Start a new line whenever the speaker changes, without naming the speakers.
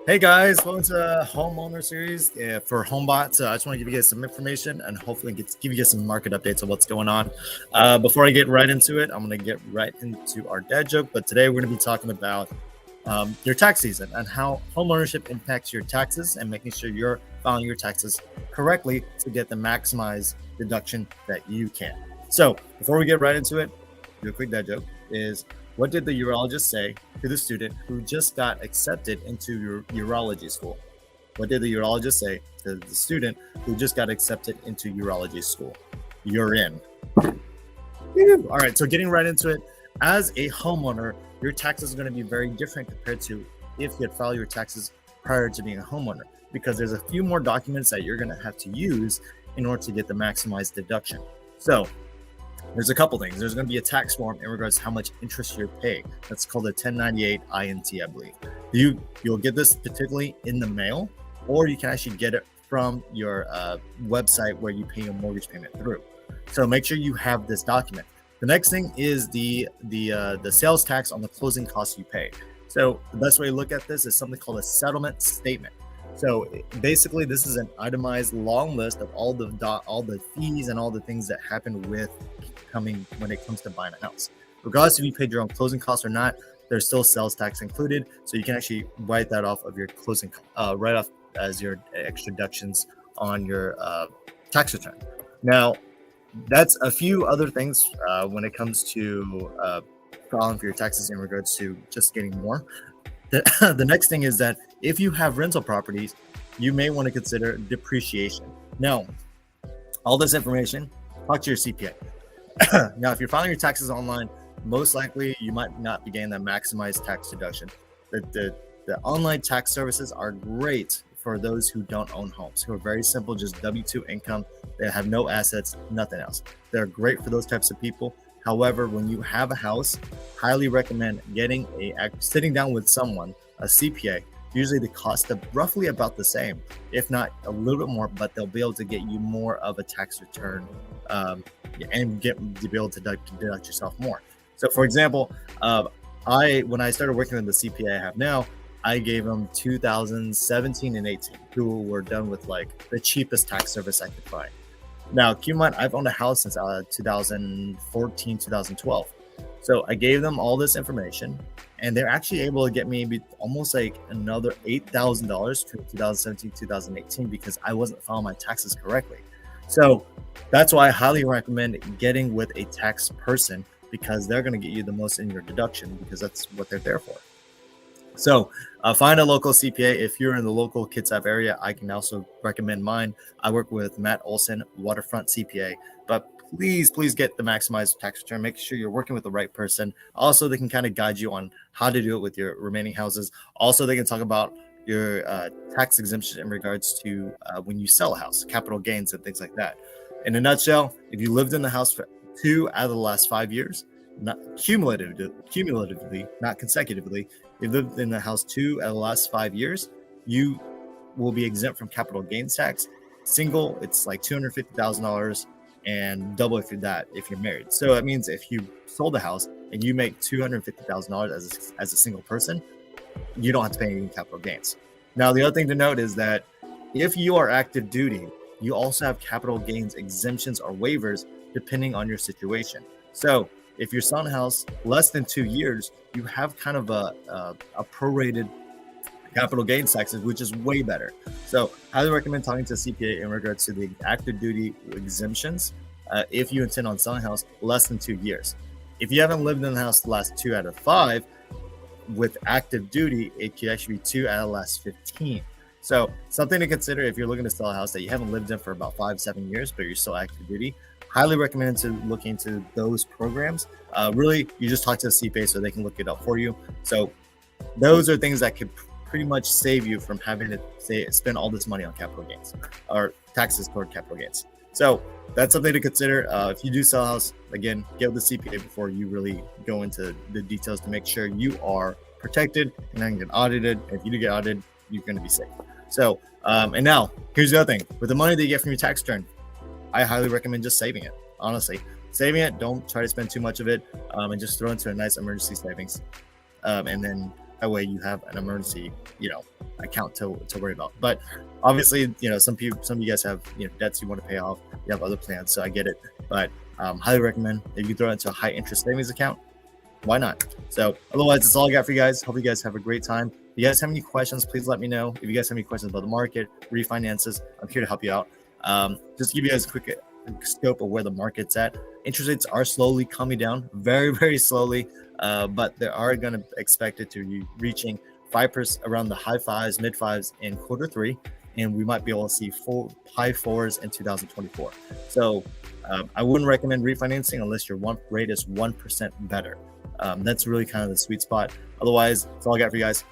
Hey guys, welcome to the homeowner series for HomeBot. So I just want to give you guys some information and hopefully give you guys some market updates of what's going on. Before I get right into it, I'm going to get right into our dad joke. But today we're going to be talking about your tax season and how homeownership impacts your taxes and making sure you're filing your taxes correctly to get the maximized deduction that you can. So before we get right into it, do a quick dad joke is, what did the urologist say to the student who just got accepted into your urology school? What did the urologist say to the student who just got accepted into urology school? You're in. All right, so getting right into it. As a homeowner, your taxes are going to be very different compared to if you had filed your taxes prior to being a homeowner, because there's a few more documents that you're going to have to use in order to get the maximized deduction. So there's a couple things. There's going to be a tax form in regards to how much interest you're paying. That's called a 1098 INT, I believe. You'll get this particularly in the mail, or you can actually get it from your website where you pay your mortgage payment through. So make sure you have this document. The next thing is the sales tax on the closing costs you pay. So the best way to look at this is something called a settlement statement. So basically, this is an itemized long list of all the fees and all the things that happen with when it comes to buying a house. Regardless if you paid your own closing costs or not, there's still sales tax included. So you can actually write that off of your closing, write off as your extra deductions on your tax return. Now, that's a few other things when it comes to filing for your taxes in regards to just getting more. The next thing is that if you have rental properties, you may want to consider depreciation. Now, all this information, talk to your CPA. Now, if you're filing your taxes online, most likely you might not be getting that maximized tax deduction. The online tax services are great for those who don't own homes, who are very simple, just W-2 income. They have no assets, nothing else. They're great for those types of people. However, when you have a house, highly recommend sitting down with someone, a CPA. Usually the cost of roughly about the same, if not a little bit more, but they'll be able to get you more of a tax return and be able to deduct yourself more. So for example, when I started working with the CPA I have now, I gave them 2017 and 18, who were done with like the cheapest tax service I could find. Now, keep in mind, I've owned a house since 2014, 2012. So I gave them all this information, and they're actually able to get me almost like another $8,000 for 2017, 2018, because I wasn't filing my taxes correctly. So that's why I highly recommend getting with a tax person, because they're going to get you the most in your deduction, because that's what they're there for. So find a local CPA. If you're in the local Kitsap area, I can also recommend mine. I work with Matt Olson, Waterfront CPA. But please get the maximized tax return. Make sure you're working with the right person. Also, they can kind of guide you on how to do it with your remaining houses. Also, they can talk about your tax exemption in regards to when you sell a house, capital gains and things like that. In a nutshell, if you lived in the house for 2 out of the last 5 years, not cumulatively, not consecutively, if you lived in the house 2 out of the last 5 years, you will be exempt from capital gains tax. Single, it's like $250,000, and double if you're married. So that means if you sold a house and you make $250,000 as a single person, you don't have to pay any capital gains. Now, the other thing to note is that if you are active duty, you also have capital gains exemptions or waivers depending on your situation. So if you're selling a house less than 2 years, you have kind of a prorated capital gains taxes, which is way better. So I highly recommend talking to a CPA in regards to the active duty exemptions if you intend on selling a house less than 2 years. If you haven't lived in the house the last 2 out of 5, with active duty, it could actually be 2 out of the last 15. So something to consider if you're looking to sell a house that you haven't lived in for about 5-7 years, but you're still active duty. Highly recommend to look into those programs. Really, you just talk to a CPA so they can look it up for you. So those are things that could pretty much save you from having to spend all this money on capital gains or taxes toward capital gains. So that's something to consider. If you do sell a house, again, get with the CPA before you really go into the details to make sure you are protected and then get audited. If you do get audited, you're going to be safe. So, and now here's the other thing. With the money that you get from your tax return, I highly recommend just saving it. Honestly, saving it. Don't try to spend too much of it, and just throw into a nice emergency savings. And then that way you have an emergency, account to worry about. But obviously, some of you guys have debts you want to pay off. You have other plans, so I get it. But highly recommend if you throw it into a high interest savings account, why not? So otherwise, that's all I got for you guys. Hope you guys have a great time. If you guys have any questions, please let me know. If you guys have any questions about the market, refinances, I'm here to help you out. Just to give you guys a quick scope of where the market's at. Interest rates are slowly coming down, very, very slowly, but they are going to expect it to be reaching 5%, around the high fives, mid fives in Q3, and we might be able to see high fours in 2024. So I wouldn't recommend refinancing unless your rate is 1% better. That's really kind of the sweet spot. Otherwise, that's all I got for you guys.